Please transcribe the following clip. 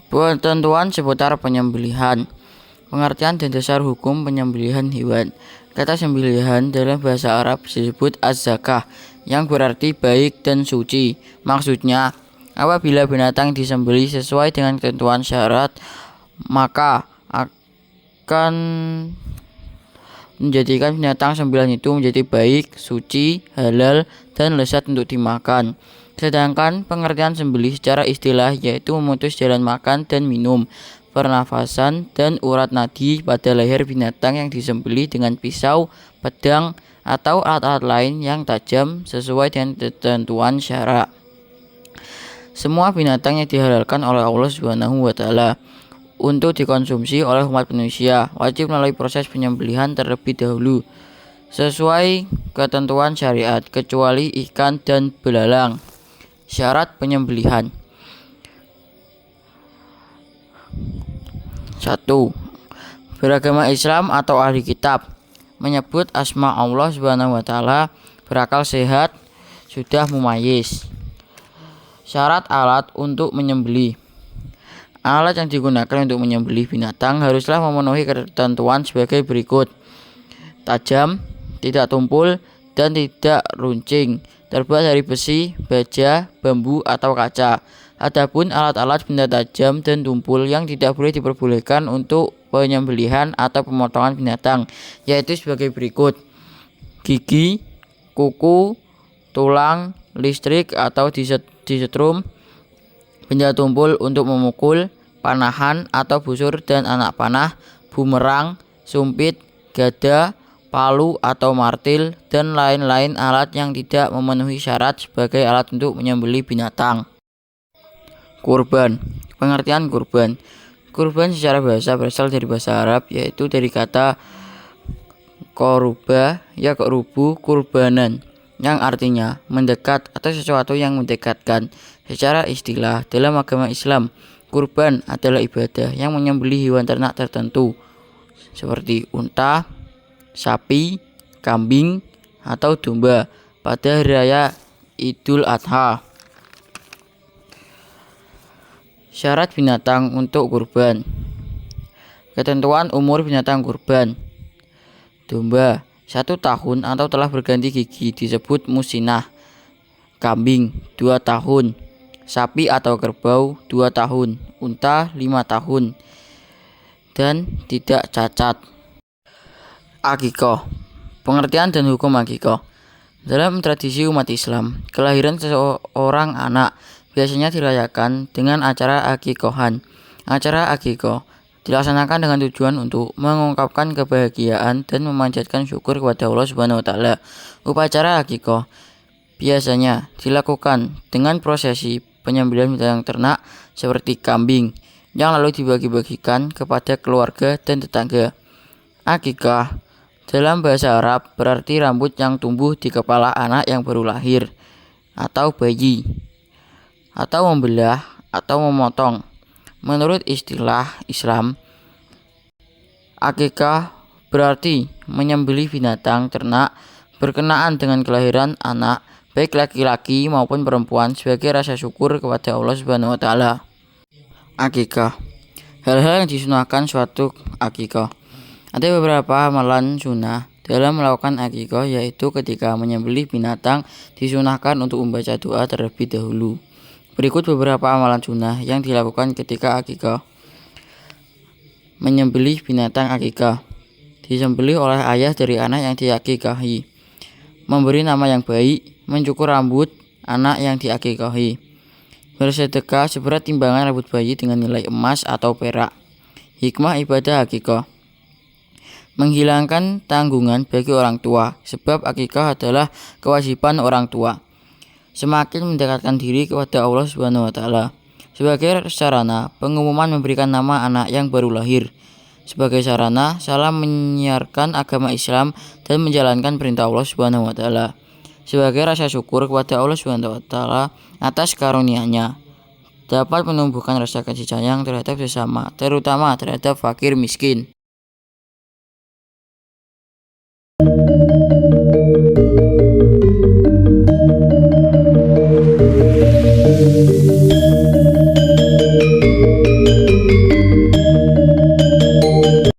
Ketentuan seputar penyembelihan. Pengertian dan dasar hukum penyembelihan hewan. Kata sembelihan dalam bahasa Arab disebut az-zakah, yang berarti baik dan suci. Maksudnya, apabila binatang disembelih sesuai dengan ketentuan syarat, maka akan menjadikan binatang sembelihan itu menjadi baik, suci, halal, dan lezat untuk dimakan. Sedangkan pengertian sembelih secara istilah yaitu memutus jalan makan dan minum, pernafasan, dan urat nadi pada leher binatang yang disembelih dengan pisau, pedang, atau alat-alat lain yang tajam sesuai dengan ketentuan syara. Semua binatang yang dihalalkan oleh Allah Subhanahu wa Ta'ala untuk dikonsumsi oleh umat manusia wajib melalui proses penyembelihan terlebih dahulu sesuai ketentuan syariat, kecuali ikan dan belalang. Syarat penyembelihan. 1. Beragama Islam atau ahli kitab, menyebut asma Allah Subhanahu wa Ta'ala, berakal sehat, sudah mumayyiz. Syarat alat untuk menyembelih. Alat yang digunakan untuk menyembelih binatang haruslah memenuhi ketentuan sebagai berikut: tajam, tidak tumpul, dan tidak runcing, terbuat dari besi, baja, bambu, atau kaca. Adapun alat-alat benda tajam dan tumpul yang tidak boleh diperbolehkan untuk penyembelihan atau pemotongan binatang, yaitu sebagai berikut: gigi, kuku, tulang, listrik atau disetrum, benda tumpul untuk memukul, panahan atau busur dan anak panah, bumerang, sumpit, gada, palu atau martil, dan lain-lain alat yang tidak memenuhi syarat sebagai alat untuk menyembelih binatang. Kurban. Pengertian kurban. Kurban secara bahasa berasal dari bahasa Arab, yaitu dari kata koruba, yakrubu, kurbanan, yang artinya mendekat atau sesuatu yang mendekatkan. Secara istilah dalam agama Islam, kurban adalah ibadah yang menyembelih hewan ternak tertentu seperti unta, sapi, kambing, atau domba pada hari raya Idul Adha. Syarat binatang untuk kurban. Ketentuan umur binatang kurban. Domba 1 tahun atau telah berganti gigi disebut musinah. Kambing 2 tahun. Sapi atau kerbau 2 tahun. Unta 5 tahun. Dan tidak cacat. Akikah. Pengertian dan hukum akikah. Dalam tradisi umat Islam, kelahiran seseorang anak biasanya dirayakan dengan acara akikohan. Acara akikoh dilaksanakan dengan tujuan untuk mengungkapkan kebahagiaan dan memanjatkan syukur kepada Allah Subhanahu wa Ta'ala. Upacara akikoh biasanya dilakukan dengan prosesi penyembelihan binatang ternak seperti kambing, yang lalu dibagi-bagikan kepada keluarga dan tetangga. Akikah dalam bahasa Arab berarti rambut yang tumbuh di kepala anak yang baru lahir atau bayi, atau membelah atau memotong. Menurut istilah Islam, akikah berarti menyembelih binatang ternak berkenaan dengan kelahiran anak, baik laki-laki maupun perempuan, sebagai rasa syukur kepada Allah Subhanahu wa Ta'ala. Akikah. Hal-hal yang disunahkan suatu akikah. Ada beberapa amalan sunnah dalam melakukan akikah, yaitu ketika menyembelih binatang disunahkan untuk membaca doa terlebih dahulu. Berikut beberapa amalan sunnah yang dilakukan ketika akikah. Menyembelih binatang akikah. Disembelih oleh ayah dari anak yang diakikahi. Memberi nama yang baik, mencukur rambut anak yang diakikahi. Bersedekah seberat timbangan rambut bayi dengan nilai emas atau perak. Hikmah ibadah akikah. Menghilangkan tanggungan bagi orang tua, sebab akikah adalah kewajiban orang tua. Semakin mendekatkan diri kepada Allah Subhanahu wa Ta'ala. Sebagai sarana pengumuman memberikan nama anak yang baru lahir. Sebagai sarana salam menyiarkan agama Islam dan menjalankan perintah Allah Subhanahu wa Ta'ala. Sebagai rasa syukur kepada Allah Subhanahu wa Ta'ala atas karunia-Nya. Dapat menumbuhkan rasa kasih sayang terhadap sesama, terutama terhadap fakir miskin.